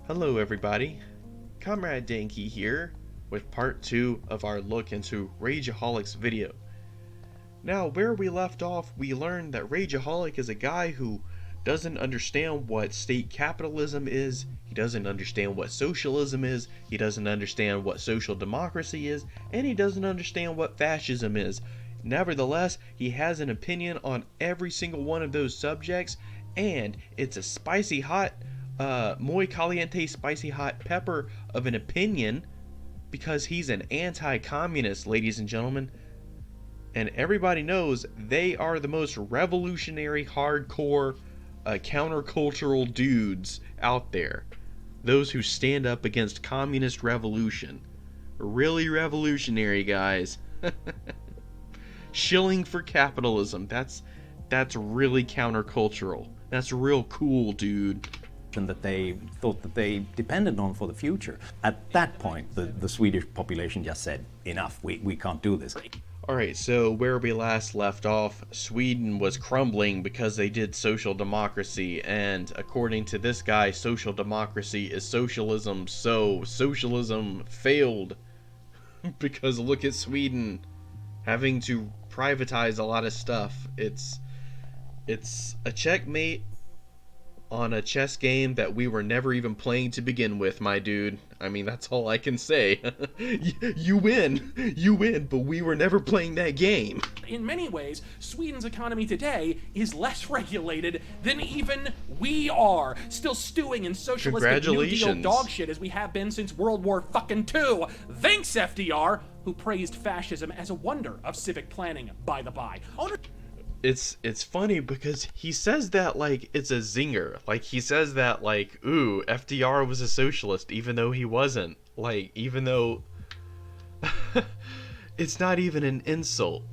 Hello everybody, Comrade Dankey here with part 2 of our look into Rageholic's video. Now, where we left off, we learned that Rageholic is a guy who doesn't understand what state capitalism is, he doesn't understand what socialism is, he doesn't understand what social democracy is, and he doesn't understand what fascism is. Nevertheless, he has an opinion on every single one of those subjects, and it's a spicy hot muy caliente spicy hot pepper of an opinion because he's an anti-communist, ladies and gentlemen. And everybody knows they are the most revolutionary, hardcore, countercultural dudes out there. Those who stand up against communist revolution. Really revolutionary, guys. Shilling for capitalism. That's really countercultural. That's real cool, dude. That they thought that they depended on for the future. At that point, the Swedish population just said, enough, we can't do this. Alright, so where we last left off, Sweden was crumbling because they did social democracy, and according to this guy, social democracy is socialism, so socialism failed because look at Sweden having to privatize a lot of stuff. It's a checkmate on a chess game that we were never even playing to begin with, my dude. I mean, that's all I can say. You win, but we were never playing that game. In many ways, Sweden's economy today is less regulated than even we are, still stewing in socialistic New Deal dog shit as we have been since World War II. Thanks, FDR, who praised fascism as a wonder of civic planning, by the by. It's funny because he says that like it's a zinger. Like he says that like, ooh, FDR was a socialist even though he wasn't. Like even though it's not even an insult.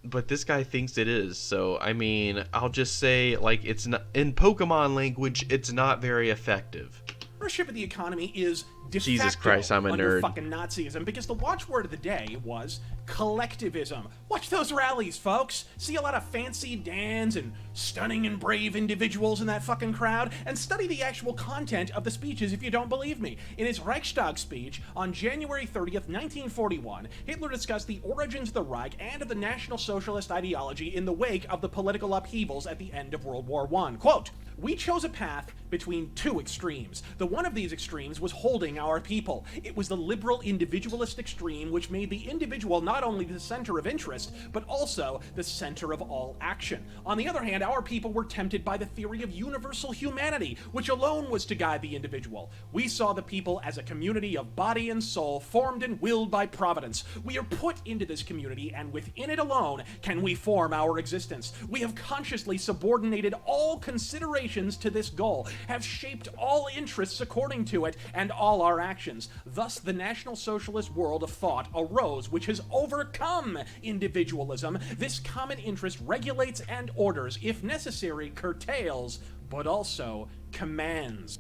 But this guy thinks it is. So I mean, I'll just say like it's not in Pokemon language, it's not very effective. Ownership of the economy is de facto Jesus Christ, I'm a under nerd. fucking Nazism because the watchword of the day was collectivism. Watch those rallies, folks. See a lot of fancy Dans and stunning and brave individuals in that fucking crowd, and study the actual content of the speeches if you don't believe me. In his Reichstag speech on January 30th, 1941, Hitler discussed the origins of the Reich and of the National Socialist ideology in the wake of the political upheavals at the end of World War I. Quote, "We chose a path between two extremes. The one of these extremes was holding our people. It was the liberal individualist extreme which made the individual not only the center of interest, but also the center of all action. On the other hand, our people were tempted by the theory of universal humanity, which alone was to guide the individual. We saw the people as a community of body and soul, formed and willed by Providence. We are put into this community, and within it alone can we form our existence. We have consciously subordinated all considerations to this goal, have shaped all interests according to it, and all our actions. Thus, the National Socialist world of thought arose, which has overcome individualism. This common interest regulates and orders, if necessary, curtails, but also commands."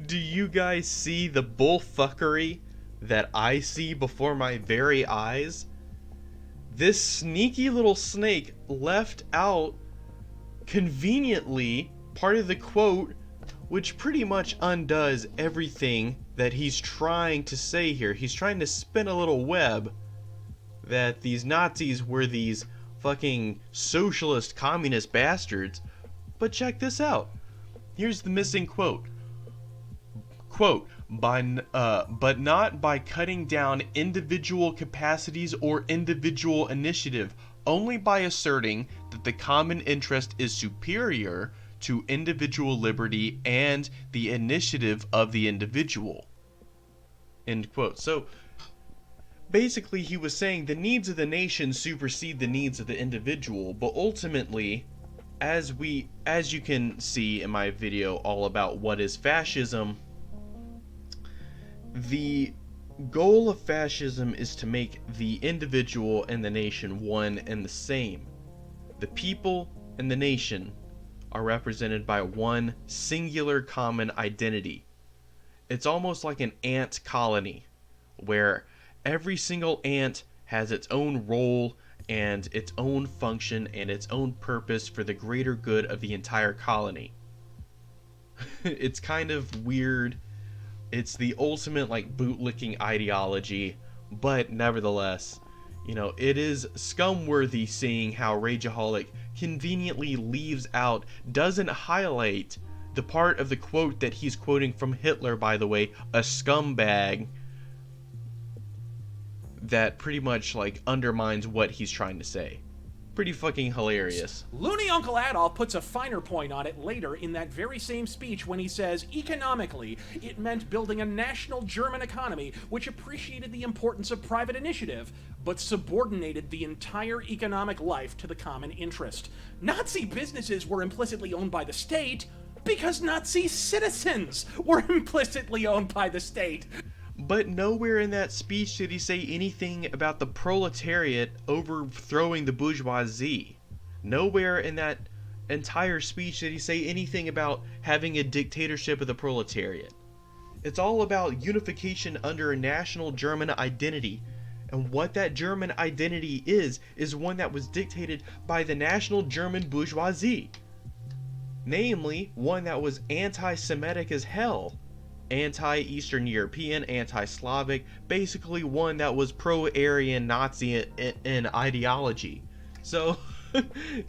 Do you guys see the bullfuckery that I see before my very eyes? This sneaky little snake left out conveniently part of the quote, which pretty much undoes everything that he's trying to say here. He's trying to spin a little web that these Nazis were these fucking socialist communist bastards. But check this out. Here's the missing quote. Quote, but not by cutting down individual capacities or individual initiative, only by asserting that the common interest is superior to individual liberty and the initiative of the individual. End quote. So basically he was saying the needs of the nation supersede the needs of the individual, but ultimately, as you can see in my video all about what is fascism, the goal of fascism is to make the individual and the nation one and the same. The people and the nation are represented by one singular common identity. It's almost like an ant colony, where every single ant has its own role and its own function and its own purpose for the greater good of the entire colony. It's kind of weird. It's the ultimate like bootlicking ideology, but nevertheless, you know, it is scum-worthy seeing how Rageholic conveniently leaves out, doesn't highlight the part of the quote that he's quoting from Hitler, by the way, a scumbag, that pretty much like undermines what he's trying to say. Pretty fucking hilarious. Loony Uncle Adolf puts a finer point on it later in that very same speech when he says, economically, it meant building a national German economy which appreciated the importance of private initiative, but subordinated the entire economic life to the common interest. Nazi businesses were implicitly owned by the state because Nazi citizens were implicitly owned by the state. But nowhere in that speech did he say anything about the proletariat overthrowing the bourgeoisie. Nowhere in that entire speech did he say anything about having a dictatorship of the proletariat. It's all about unification under a national German identity. And what that German identity is one that was dictated by the national German bourgeoisie. Namely, one that was anti-Semitic as hell. Anti-Eastern European, anti-Slavic, basically one that was pro-Aryan Nazi in ideology. So,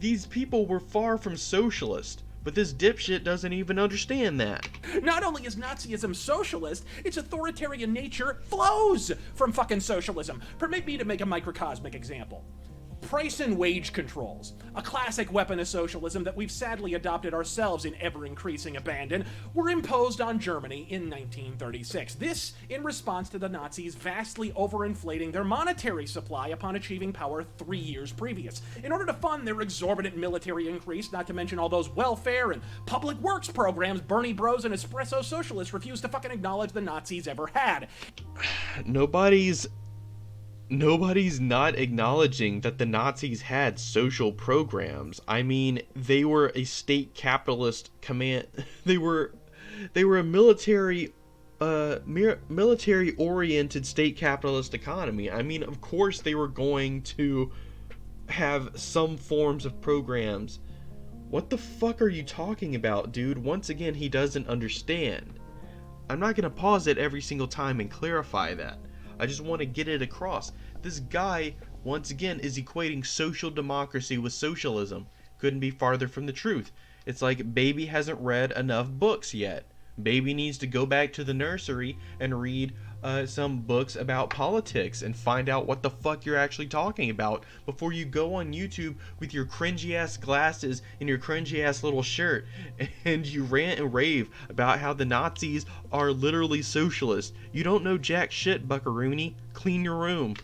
these people were far from socialist, but this dipshit doesn't even understand that. Not only is Nazism socialist, its authoritarian nature flows from fucking socialism. Permit me to make a microcosmic example. Price and wage controls, a classic weapon of socialism that we've sadly adopted ourselves in ever-increasing abandon, were imposed on Germany in 1936. This in response to the Nazis vastly overinflating their monetary supply upon achieving power 3 years previous, in order to fund their exorbitant military increase, not to mention all those welfare and public works programs Bernie Bros and espresso socialists refused to fucking acknowledge the Nazis ever had. Nobody's not acknowledging that the Nazis had social programs. I mean, they were a state capitalist command. They were a military oriented state capitalist economy. I mean, of course they were going to have some forms of programs. What the fuck are you talking about, dude? Once again, he doesn't understand. I'm not gonna pause it every single time and clarify that. I just want to get it across. This guy, once again, is equating social democracy with socialism. Couldn't be farther from the truth. It's like baby hasn't read enough books yet. Baby needs to go back to the nursery and read some books about politics and find out what the fuck you're actually talking about before you go on YouTube with your cringy ass glasses and your cringy ass little shirt and you rant and rave about how the Nazis are literally socialist. You don't know jack shit, buckaroony. Clean your room.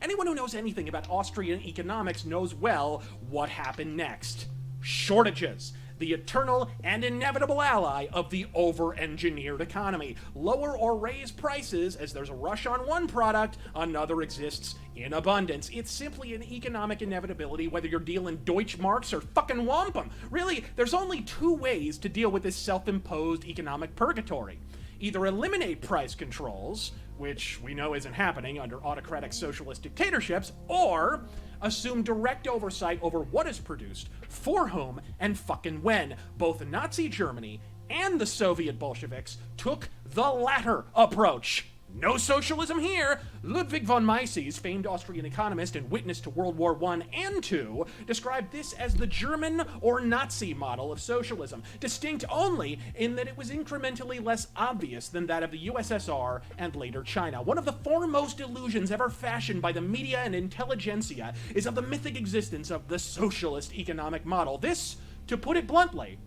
Anyone who knows anything about Austrian economics knows well what happened next. Shortages. The eternal and inevitable ally of the over-engineered economy. Lower or raise prices as there's a rush on one product, another exists in abundance. It's simply an economic inevitability whether you're dealing Deutschmarks or fucking wampum. Really, there's only two ways to deal with this self-imposed economic purgatory. Either eliminate price controls, which we know isn't happening under autocratic socialist dictatorships, or assume direct oversight over what is produced, for whom, and fucking when. Both Nazi Germany and the Soviet Bolsheviks took the latter approach. No socialism here. Ludwig von Mises, famed Austrian economist and witness to World War I and II, described this as the German or Nazi model of socialism, distinct only in that it was incrementally less obvious than that of the USSR and later China. One of the foremost illusions ever fashioned by the media and intelligentsia is of the mythic existence of the socialist economic model. This, to put it bluntly,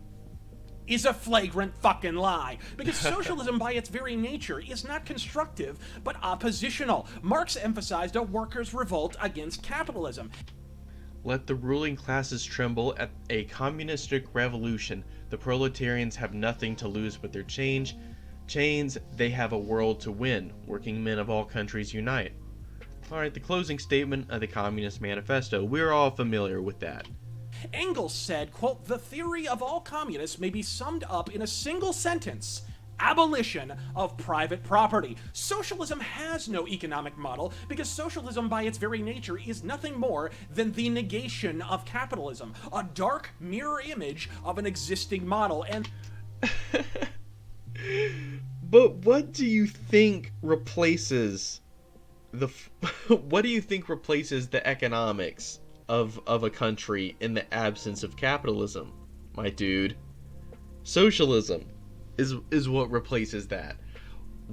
is a flagrant fucking lie. Because socialism by its very nature is not constructive, but oppositional. Marx emphasized a workers' revolt against capitalism. Let the ruling classes tremble at a communistic revolution. The proletarians have nothing to lose but their chains. They have a world to win. Working men of all countries unite. Alright, the closing statement of the Communist Manifesto. We're all familiar with that. Engels said, quote, "The theory of all communists may be summed up in a single sentence. abolition of private property. Socialism has no economic model because socialism by its very nature is nothing more than the negation of capitalism, a dark mirror image of an existing model. And But what do you think replaces what do you think replaces the economics of a country in the absence of capitalism, my dude? Socialism is what replaces that.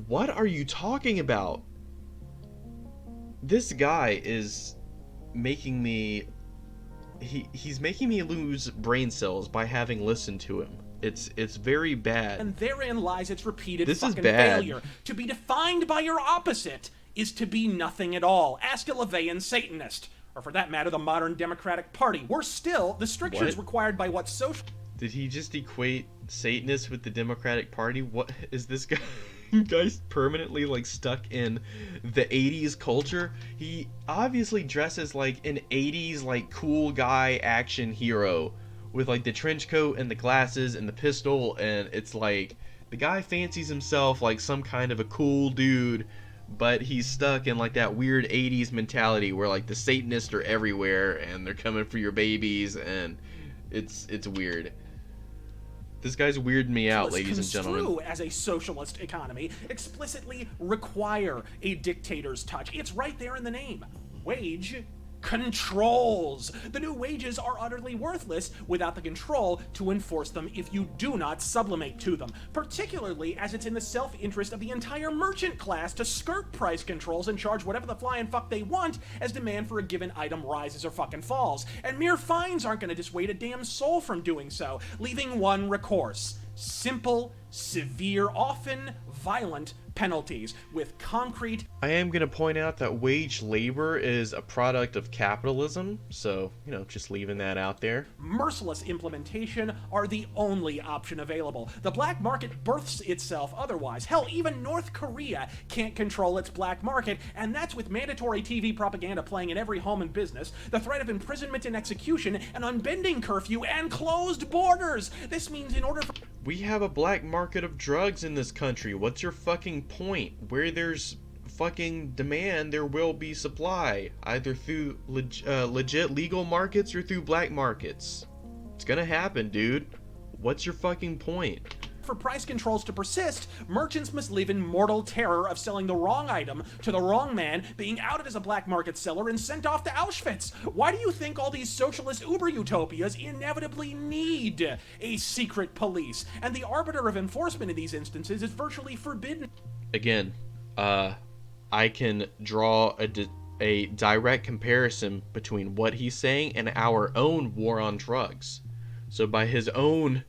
What are you talking about? This guy is making me he's making me lose brain cells by having listened to him. It's very bad. And therein lies its repeated This is fucking bad. failure. To be defined by your opposite is to be nothing at all. Ask a Levian Satanist. Or for that matter, the modern Democratic Party. Worse still, the strictures What? required by what social... Did he just equate Satanists with the Democratic Party? What is this guy? Guy's permanently like stuck in the 80s culture. He obviously dresses like an 80s like cool guy action hero with like the trench coat and the glasses and the pistol, and it's like the guy fancies himself like some kind of a cool dude, but he's stuck in like that weird 80s mentality where like the Satanists are everywhere and they're coming for your babies, and it's weird. This guy's weirding me out, ladies and gentlemen. Construe as a socialist economy explicitly require a dictator's touch. It's right there in the name. Wage controls. The new wages are utterly worthless without the control to enforce them if you do not sublimate to them, particularly as it's in the self-interest of the entire merchant class to skirt price controls and charge whatever the flying fuck they want as demand for a given item rises or fucking falls. And mere fines aren't gonna dissuade a damn soul from doing so, leaving one recourse: simple, severe, often violent penalties with concrete... I am going to point out that wage labor is a product of capitalism, so, you know, just leaving that out there. merciless implementation are the only option available. The black market births itself otherwise. Hell, even North Korea can't control its black market, and that's with mandatory TV propaganda playing in every home and business, the threat of imprisonment and execution, an unbending curfew, and closed borders. This means in order for... We have a black market of drugs in this country. What's your fucking point? Where there's fucking demand, there will be supply, either through legit legal markets or through black markets. It's gonna happen, dude. What's your fucking point? For price controls to persist, merchants must live in mortal terror of selling the wrong item to the wrong man, being outed as a black market seller, and sent off to Auschwitz. Why do you think all these socialist uber-utopias inevitably need a secret police? And the arbiter of enforcement in these instances is virtually forbidden. Again, I can draw a direct comparison between what he's saying and our own war on drugs. So by his own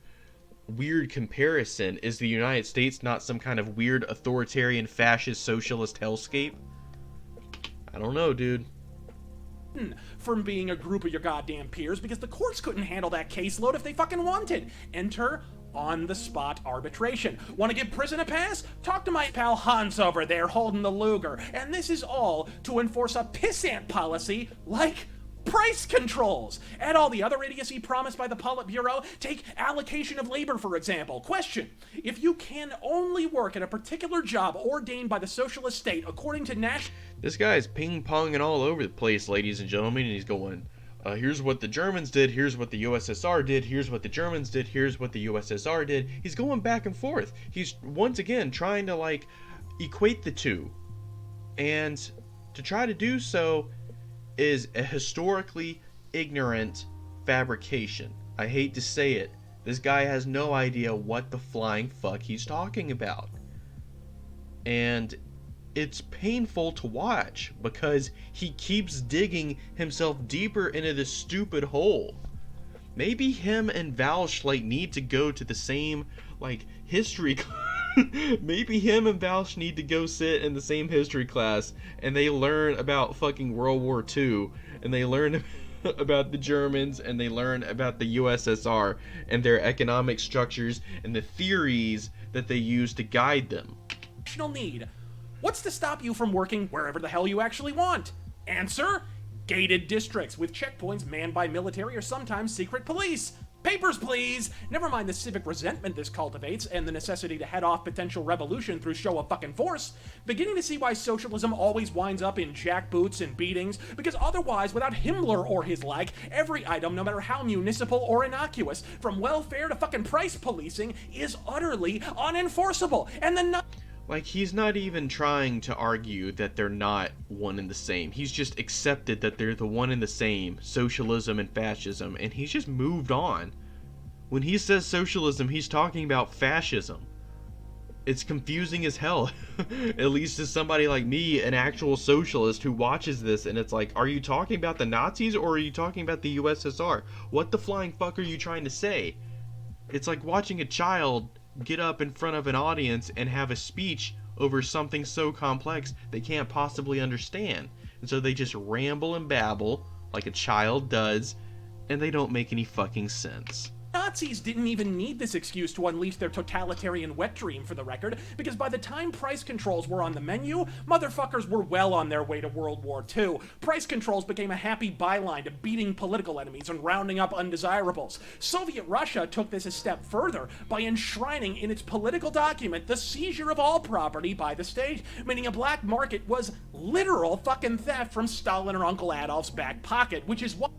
weird comparison, is the United States not some kind of weird authoritarian fascist socialist hellscape? I don't know, dude. From being a group of your goddamn peers because the courts couldn't handle that caseload if they fucking wanted. Enter on-the-spot arbitration. Want to give prison a pass? Talk to my pal Hans over there holding the Luger. And this is all to enforce a pissant policy like price controls. Add all the other idiocy promised by the Politburo. Take allocation of labor, for example. Question: if you can only work at a particular job ordained by the socialist state according to national... This guy is ping-ponging all over the place, ladies and gentlemen, and he's going, here's what the Germans did, here's what the USSR did, here's what the Germans did, here's what the USSR did. He's going back and forth. He's, once again, trying to, like, equate the two. And to try to do so is a historically ignorant fabrication. I hate to say it. This guy has no idea what the flying fuck he's talking about. And it's painful to watch because he keeps digging himself deeper into this stupid hole. Maybe him and Valsh like need to go to the same like history maybe him and Valsh need to go sit in the same history class and they learn about fucking World War II and they learn about the Germans and they learn about the USSR and their economic structures and the theories that they use to guide them. national need. What's to stop you from working wherever the hell you actually want? Answer: gated districts with checkpoints manned by military or sometimes secret police. Papers, please! Never mind the civic resentment this cultivates and the necessity to head off potential revolution through show of fucking force. Beginning to see why socialism always winds up in jackboots and beatings, because otherwise, without Himmler or his like, every item, no matter how municipal or innocuous, from welfare to fucking price policing, is utterly unenforceable. And the Like, he's not even trying to argue that they're not one and the same. He's just accepted that they're the one and the same, socialism and fascism, and he's just moved on. When he says socialism, he's talking about fascism. It's confusing as hell, at least to somebody like me, an actual socialist who watches this, and it's like, are you talking about the Nazis or are you talking about the USSR? What the flying fuck are you trying to say? It's like watching a child get up in front of an audience and have a speech over something so complex they can't possibly understand. And so they just ramble and babble like a child does, and they don't make any fucking sense. Nazis didn't even need this excuse to unleash their totalitarian wet dream, for the record, because by the time price controls were on the menu, motherfuckers were well on their way to World War II. Price controls became a happy byline to beating political enemies and rounding up undesirables. Soviet Russia took this a step further by enshrining in its political document the seizure of all property by the state, meaning a black market was literal fucking theft from Stalin or Uncle Adolf's back pocket, which is what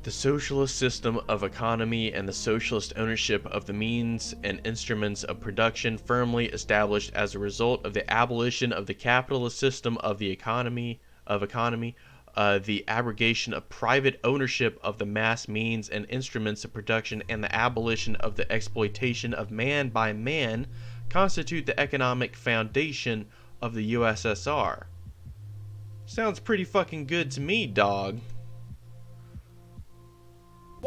The socialist system of economy and the socialist ownership of the means and instruments of production firmly established as a result of the abolition of the capitalist system of the economy, the abrogation of private ownership of the mass means and instruments of production, and the abolition of the exploitation of man by man constitute the economic foundation of the USSR. Sounds pretty fucking good to me, dog.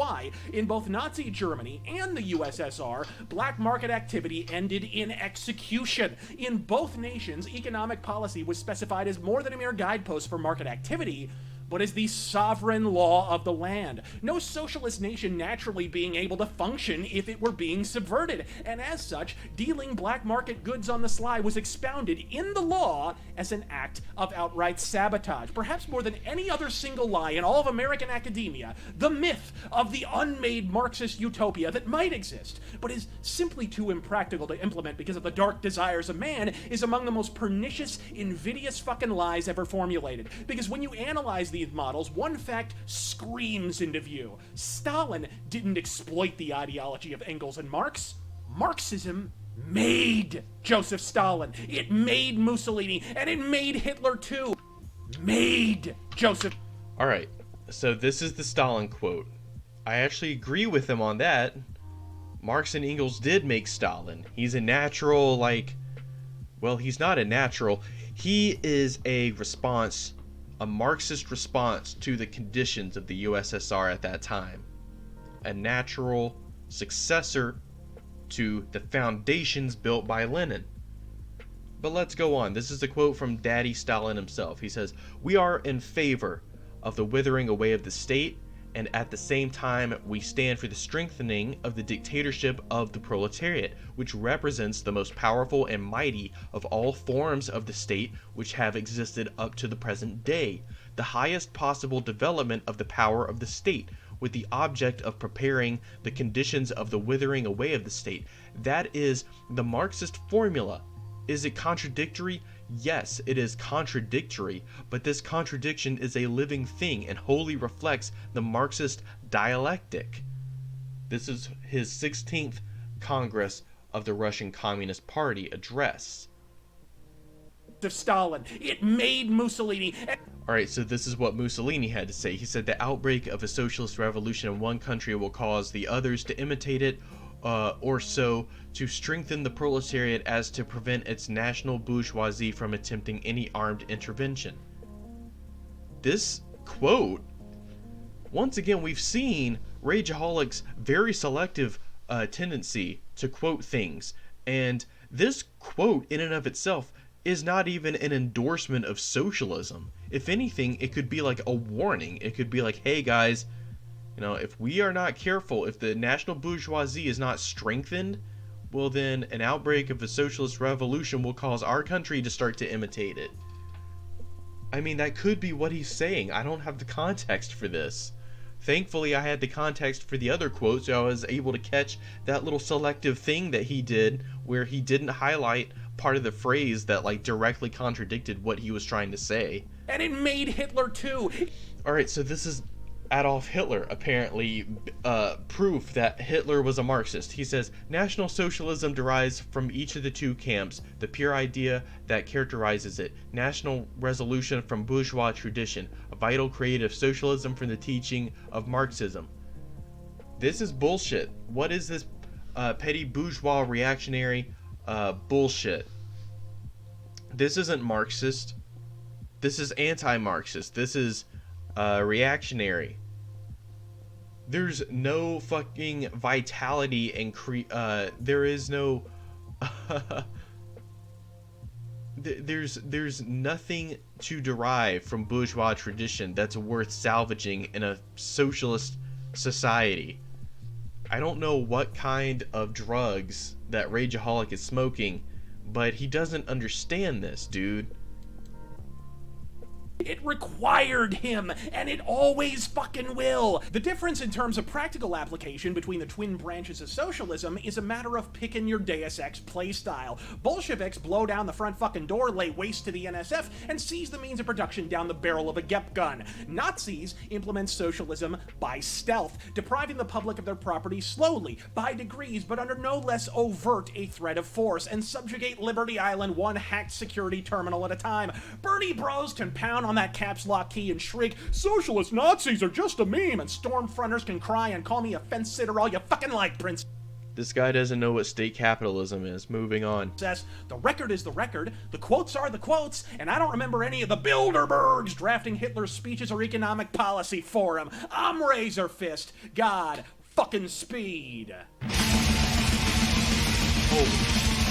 why, in both Nazi Germany and the USSR, black market activity ended in execution. In both nations, economic policy was specified as more than a mere guidepost for market activity, but as the sovereign law of the land. No socialist nation naturally being able to function if it were being subverted, and as such, dealing black market goods on the sly was expounded in the law as an act of outright sabotage. Perhaps more than any other single lie in all of American academia, the myth of the unmade Marxist utopia that might exist, but is simply too impractical to implement because of the dark desires of man, is among the most pernicious, invidious fucking lies ever formulated. Because when you analyze these models, one fact screams into view. Stalin didn't exploit the ideology of Engels and Marx. Marxism made Joseph Stalin. It made Mussolini, and it made Hitler too. Made Joseph. Alright, so this is the Stalin quote. I actually agree with him on that. Marx and Engels did make Stalin. He's a natural, well, he's not a natural. He is a Marxist response to the conditions of the USSR at that time. A natural successor to the foundations built by Lenin. But let's go on. This is a quote from Daddy Stalin himself. He says, "We are in favor of the withering away of the state, and at the same time we stand for the strengthening of the dictatorship of the proletariat, which represents the most powerful and mighty of all forms of the state which have existed up to the present day, the highest possible development of the power of the state, with the object of preparing the conditions of the withering away of the state." That is the Marxist formula. Is it contradictory? Yes, it is contradictory, but this contradiction is a living thing and wholly reflects the Marxist dialectic. This is his 16th Congress of the Russian Communist Party address. Of Stalin. It made Mussolini. Alright, so this is what Mussolini had to say. He said the outbreak of a socialist revolution in one country will cause the others to imitate it, or so to strengthen the proletariat as to prevent its national bourgeoisie from attempting any armed intervention. This quote, once again, we've seen Rageholic's very selective tendency to quote things, and this quote in and of itself is not even an endorsement of socialism. If anything, it could be like a warning. It could be like, hey guys, if we are not careful, if the national bourgeoisie is not strengthened, well then an outbreak of a socialist revolution will cause our country to start to imitate it. I mean, that could be what he's saying. I don't have the context for this. Thankfully, I had the context for the other quote, so I was able to catch that little selective thing that he did where he didn't highlight part of the phrase that like directly contradicted what he was trying to say. And it made Hitler too. Alright, so this is Adolf Hitler, apparently proof that Hitler was a Marxist. He says, National Socialism derives from each of the two camps, the pure idea that characterizes it. National resolution from bourgeois tradition, a vital creative socialism from the teaching of Marxism. This is bullshit. What is this petty bourgeois reactionary bullshit? This isn't Marxist. This is anti-Marxist. This is reactionary. There's no fucking vitality and there is no there's nothing to derive from bourgeois tradition that's worth salvaging in a socialist society. I don't know what kind of drugs that Rageholic is smoking, but he doesn't understand this, dude. It required him, and it always fucking will. The difference in terms of practical application between the twin branches of socialism is a matter of picking your Deus Ex playstyle. Bolsheviks blow down the front fucking door, lay waste to the NSF, and seize the means of production down the barrel of a Gep gun. Nazis implement socialism by stealth, depriving the public of their property slowly, by degrees, but under no less overt a threat of force, and subjugate Liberty Island one hacked security terminal at a time. Bernie Bros can pound on that caps lock key and shriek, socialist Nazis are just a meme, and Stormfronters can cry and call me a fence sitter all you fucking like, Prince. This guy doesn't know what state capitalism is. Moving on. Says, the record is the record, the quotes are the quotes, and I don't remember any of the Bilderbergs drafting Hitler's speeches or economic policy for him. I'm Razorfist. God fucking speed. Holy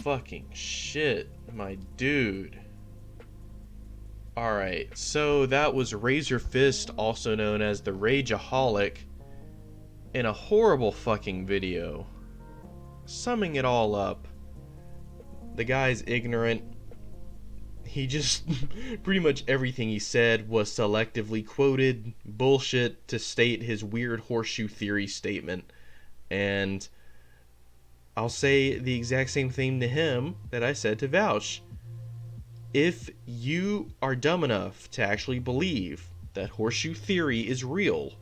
fucking shit, my dude. Alright, so that was Razorfist, also known as the Rageholic, in a horrible fucking video. Summing it all up, the guy's ignorant. He just, pretty much everything he said was selectively quoted bullshit to state his weird horseshoe theory statement. And I'll say the exact same thing to him that I said to Vouch. If you are dumb enough to actually believe that horseshoe theory is real,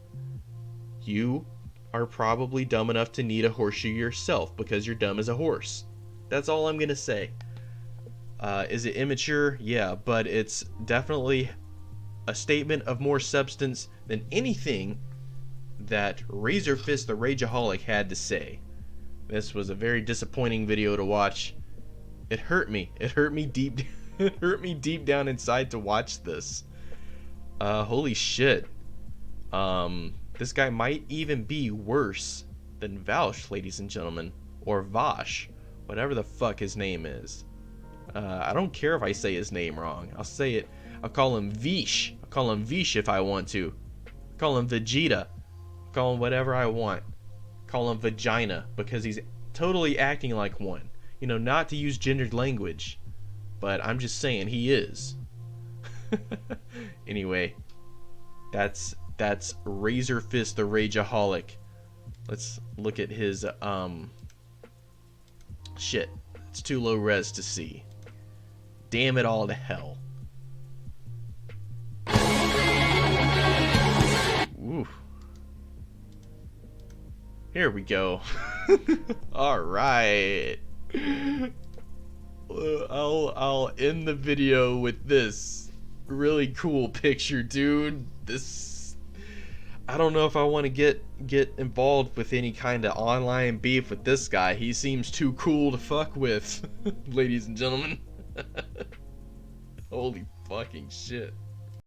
you are probably dumb enough to need a horseshoe yourself because you're dumb as a horse. That's all I'm gonna say. Is it immature? Yeah, but it's definitely a statement of more substance than anything that Razorfist the Rageholic had to say. This was a very disappointing video to watch. It hurt me. It hurt me deep it hurt me deep down inside to watch this. Holy shit. This guy might even be worse than Vouch, ladies and gentlemen. Or Vosh. Whatever the fuck his name is. I don't care if I say his name wrong. I'll say it. I'll call him Vish. I'll call him Vish if I want to. I'll call him Vegeta. I'll call him whatever I want. I'll call him Vagina. Because he's totally acting like one. You know, not to use gendered language. But I'm just saying he is. Anyway. That's Razorfist the Rageholic. Let's look at his shit. It's too low res to see. Damn it all to hell. Ooh. Here we go. All right. I'll end the video with this really cool picture, dude. This, I don't know if I want to get involved with any kind of online beef with this guy. He seems too cool to fuck with, ladies and gentlemen. Holy fucking shit.